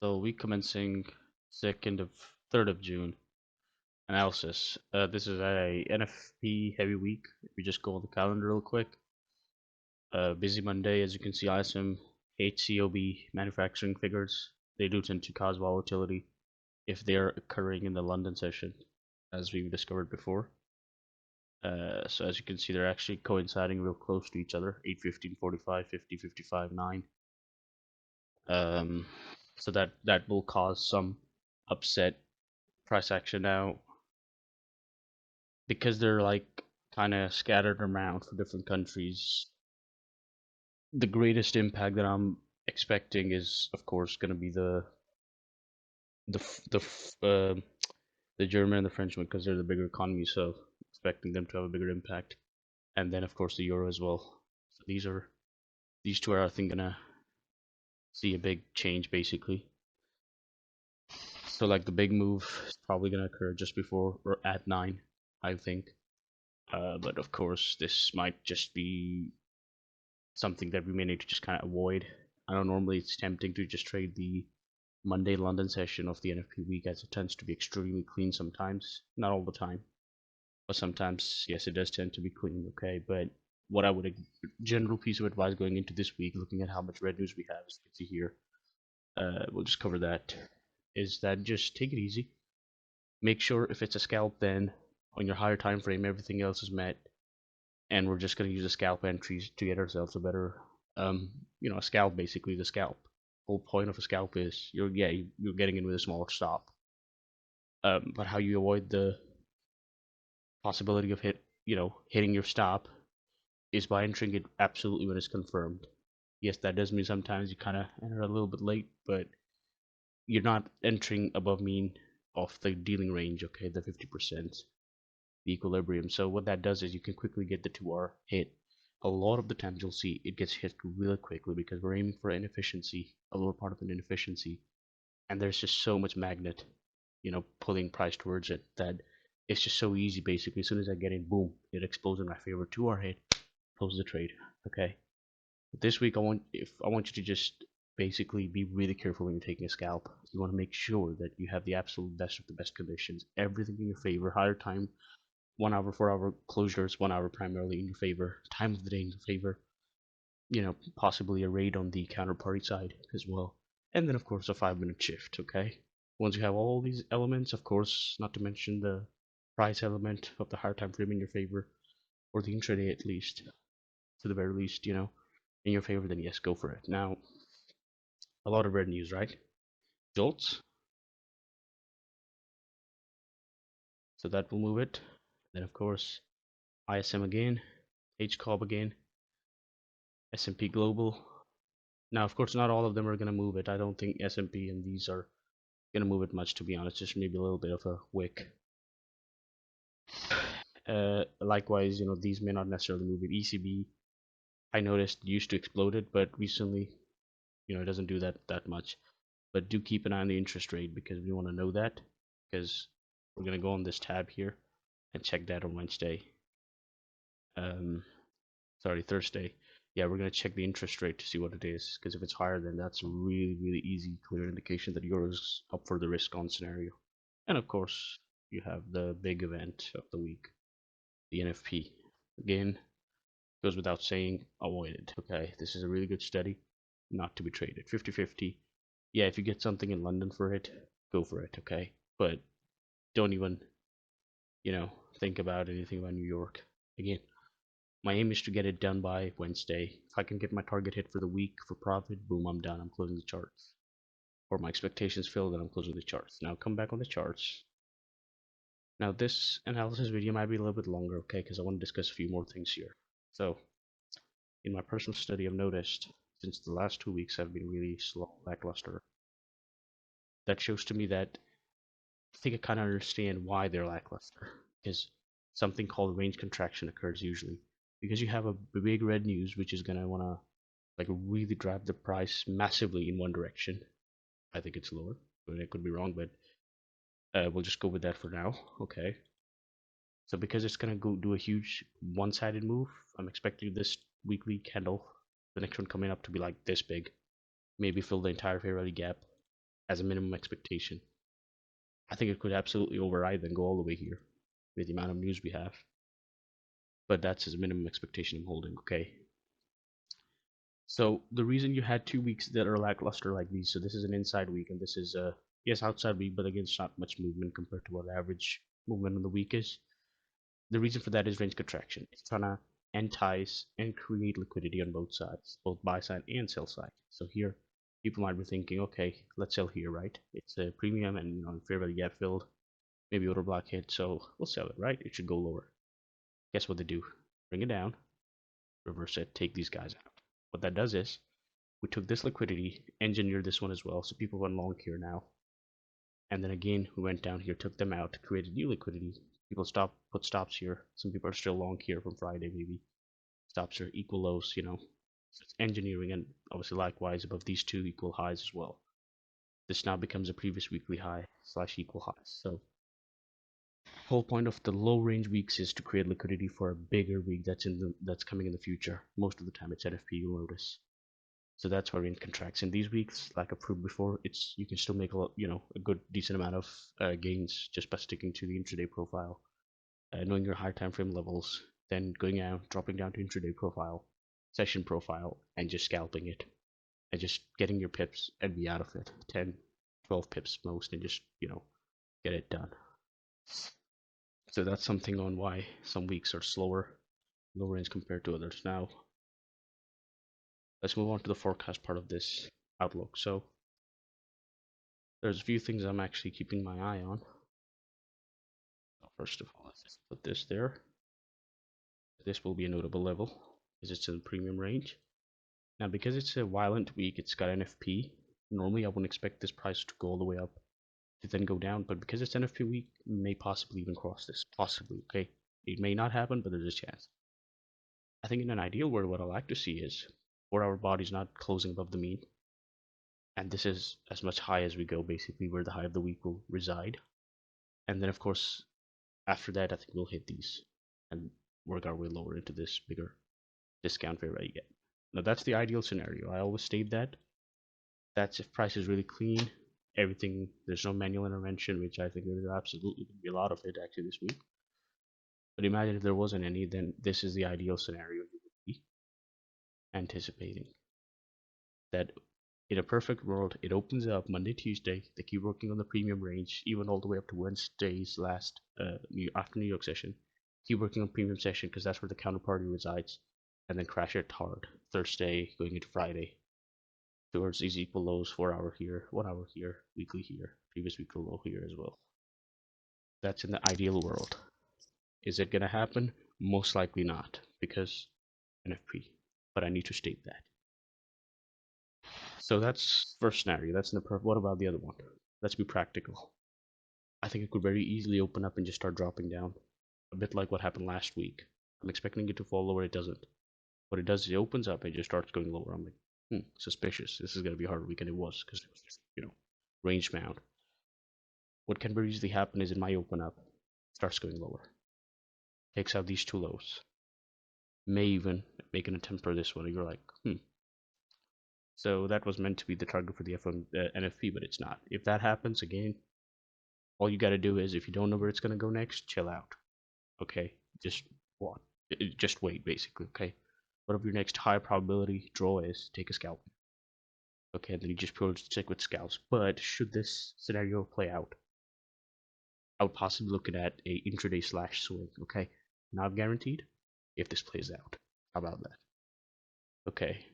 So we commencing 3rd of June analysis. This is a NFP heavy week. If we just go on the calendar real quick. Busy Monday, as you can see, ISM, HCOB manufacturing figures. They do tend to cause volatility if they are occurring in the London session, as we've discovered before. So as you can see, they're actually coinciding real close to each other. 8:15, 45, 50, 55, 9. Um, so that will cause some upset price action now because they're like kind of scattered around for different countries. The greatest impact that I'm expecting is, of course, going to be the the the German and the French one because they're the bigger economies, so expecting them to have a bigger impact, and then of course the euro as well. So these two are I think gonna see a big change basically. So like the big move is probably gonna occur just before or at 9, I think. But of course, this might just be something that we may need to just kind of avoid. I know normally it's tempting to just trade the Monday London session of the NFP week as it tends to be extremely clean sometimes. Not all the time, but sometimes, yes, it does tend to be clean, okay? But what I would, general piece of advice going into this week, looking at how much red news we have, as you can see here, we'll just cover that, is that just take it easy. Make sure if it's a scalp, then on your higher time frame, everything else is met, and we're just going to use the scalp entries to get ourselves a better, a scalp basically. The scalp. Whole point of a scalp is you're getting in with a smaller stop. But how you avoid the possibility of hitting your stop is by entering it absolutely when it's confirmed. Yes, that does mean sometimes you kind of enter a little bit late, but you're not entering above mean of the dealing range. Okay, the 50%. The equilibrium. So what that does is you can quickly get the 2R hit. A lot of the times you'll see it gets hit really quickly because we're aiming for inefficiency, a lower part of an inefficiency, and there's just so much magnet, pulling price towards it that it's just so easy basically. As soon as I get in, boom, it explodes in my favor. 2R hit, close the trade. Okay. But this week I want you to just basically be really careful when you're taking a scalp. You want to make sure that you have the absolute best of the best conditions, everything in your favor, higher time 1 hour, 4 hour closures, 1 hour primarily in your favor, time of the day in your favor, possibly a raid on the counterparty side as well. And then, of course, a 5 minute shift, okay? Once you have all these elements, of course, not to mention the price element of the higher time frame in your favor, or the intraday at least, to the very least, in your favor, then yes, go for it. Now, a lot of red news, right? Jolts, so that will move it. Then, of course, ISM again, HCOB again, S&P Global. Now, of course, not all of them are going to move it. I don't think S&P and these are going to move it much, to be honest. Just maybe a little bit of a wick. Likewise, these may not necessarily move it. ECB, I noticed used to explode it, but recently, it doesn't do that much. But do keep an eye on the interest rate because we want to know that because we're going to go on this tab here and check that on Wednesday. Um, sorry, Thursday. Yeah, we're going to check the interest rate to see what it is because if it's higher, then that's a really, really easy, clear indication that euro's up for the risk on scenario. And of course, you have the big event of the week, the NFP. Again, goes without saying, avoid it. Okay, this is a really good study, not to be traded. 50-50. Yeah, if you get something in London for it, go for it. Okay, but don't even, you know, think about anything about New York. Again, my aim is to get it done by Wednesday. If I can get my target hit for the week for profit, boom, I'm done. I'm closing the charts. Or my expectations filled, then I'm closing the charts. Now come back on the charts. Now this analysis video might be a little bit longer, okay, because I want to discuss a few more things here. So, in my personal study, I've noticed since the last 2 weeks have been really slow, lackluster. That shows to me that I think I kind of understand why they're lackluster. Because something called range contraction occurs usually. Because you have a big red news, which is gonna wanna like really drive the price massively in one direction. I think it's lower, but I could be wrong. But we'll just go with that for now. Okay. So because it's gonna go do a huge one-sided move, I'm expecting this weekly candle, the next one coming up to be like this big, maybe fill the entire fair value gap, as a minimum expectation. I think it could absolutely override and go all the way here with the amount of news we have. But that's as a minimum expectation I'm holding, okay? So the reason you had 2 weeks that are lackluster like these, so this is an inside week and this is a yes outside week, but again it's not much movement compared to what average movement of the week is. The reason for that is range contraction. It's trying to entice and create liquidity on both sides, both buy side and sell side. So here, people might be thinking, okay, let's sell here, right? It's a premium and fair value gap filled, maybe order block hit, so we'll sell it, right? It should go lower. Guess what they do? Bring it down, reverse it, take these guys out. What that does is we took this liquidity, engineered this one as well, so people run long here now. And then again, we went down here, took them out, created new liquidity. People put stops here. Some people are still long here from Friday, maybe. Stops are equal lows, So it's engineering, and obviously likewise above these two equal highs as well. This now becomes a previous weekly high slash equal highs. So whole point of the low range weeks is to create liquidity for a bigger week that's coming in the future. Most of the time it's NFP, you'll notice. So that's why range contracts. In these weeks, like I proved before, it's you can still make a lot, a good decent amount of gains just by sticking to the intraday profile, knowing your high time frame levels, then going out, dropping down to intraday profile, session profile, and just scalping it, and just getting your pips and be out of it. 10, 12 pips most, and just get it done. So that's something on why some weeks are slower, low range compared to others. Now let's move on to the forecast part of this outlook. So there's a few things I'm actually keeping my eye on. First of all, let's just put this there. This will be a notable level because it's in the premium range. Now, because it's a violent week, it's got NFP. Normally, I wouldn't expect this price to go all the way up to then go down, but because it's NFP week, may possibly even cross this. Possibly, okay? It may not happen, but there's a chance. I think in an ideal world, what I like to see is 4-hour bodies not closing above the mean, and this is as much high as we go, basically, where the high of the week will reside. And then, of course, after that, I think we'll hit these and work our way lower into this bigger discount fair value gap. Now, that's the ideal scenario. I always state that. That's if price is really clean, everything, there's no manual intervention, which I think there's absolutely going to be a lot of it actually this week. But imagine if there wasn't any, then this is the ideal scenario you would be anticipating. That in a perfect world, it opens up Monday, Tuesday. They keep working on the premium range, even all the way up to Wednesday's last after New York session. Keep working on premium session because that's where the counterparty resides, and then crash it hard Thursday going into Friday towards these equal lows. 4-hour here, 1 hour here, weekly here, previous weekly low here as well. That's in the ideal world. Is it gonna happen? Most likely not because NFP. But I need to state that. So that's first scenario. That's in the what about the other one? Let's be practical. I think it could very easily open up and just start dropping down, a bit like what happened last week. I'm expecting it to fall lower. It doesn't. What it does is it opens up and just starts going lower. I'm like, suspicious. This is gonna be a harder week, and it was because it was just, range bound. What can very easily happen is it might open up, starts going lower, takes out these two lows, may even make an attempt for this one. And you're like, So that was meant to be the target for the NFP, but it's not. If that happens again, all you got to do is, if you don't know where it's gonna go next, chill out. Okay, just what? Just wait, basically. Okay, whatever your next high probability draw is, take a scalp. Okay, and then you just purely stick with scalps. But should this scenario play out, I would possibly look at a intraday slash swing. Okay, not guaranteed. If this plays out, how about that? Okay,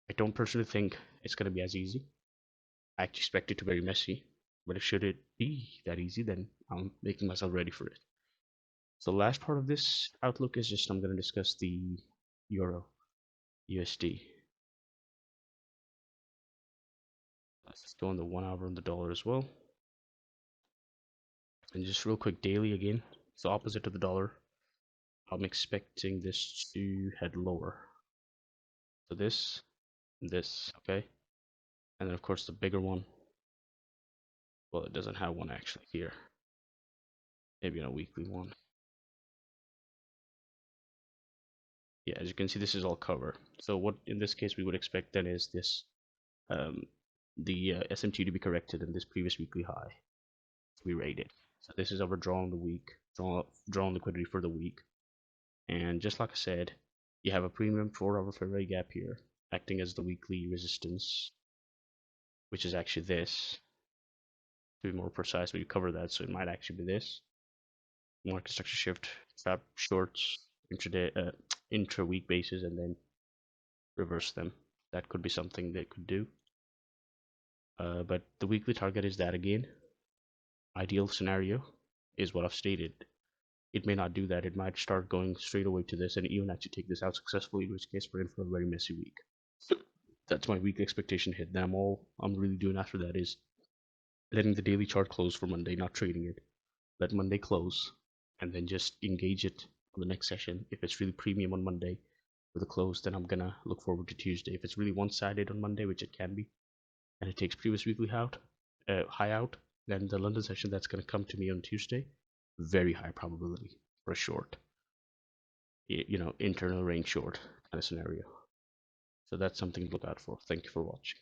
I don't personally think it's gonna be as easy. I expect it to be very messy, but if should it be that easy, then I'm making myself ready for it. So the last part of this outlook is just I'm going to discuss the Euro USD. Let's just go on the 1 hour on the dollar as well. And just real quick, daily again. It's the opposite of the dollar. I'm expecting this to head lower. So this, okay? And then of course the bigger one. Well, it doesn't have one actually here. Maybe on a weekly one. Yeah, as you can see, this is all cover. So what in this case we would expect then is this the SMT to be corrected in this previous weekly high. We rate it. So this is our draw on the week, draw on liquidity for the week. And just like I said, you have a premium 4-hour fair value gap here, acting as the weekly resistance, which is actually this. To be more precise, we cover that, so it might actually be this. Market structure shift, trap shorts, intraday, intra-week basis, and then reverse them. That could be something they could do. But the weekly target is that again. Ideal scenario is what I've stated. It may not do that. It might start going straight away to this and even actually take this out successfully, in which case we're in for a very messy week. That's my weekly expectation hit. Then all I'm really doing after that is letting the daily chart close for Monday, not trading it. Let Monday close, and then just engage it on the next session. If it's really premium on Monday with a close, then I'm gonna look forward to Tuesday. If it's really one-sided on Monday, which it can be, and it takes previous weekly high out, then the London session that's gonna come to me on Tuesday, very high probability for a short. Internal range short kind of scenario. So that's something to look out for. Thank you for watching.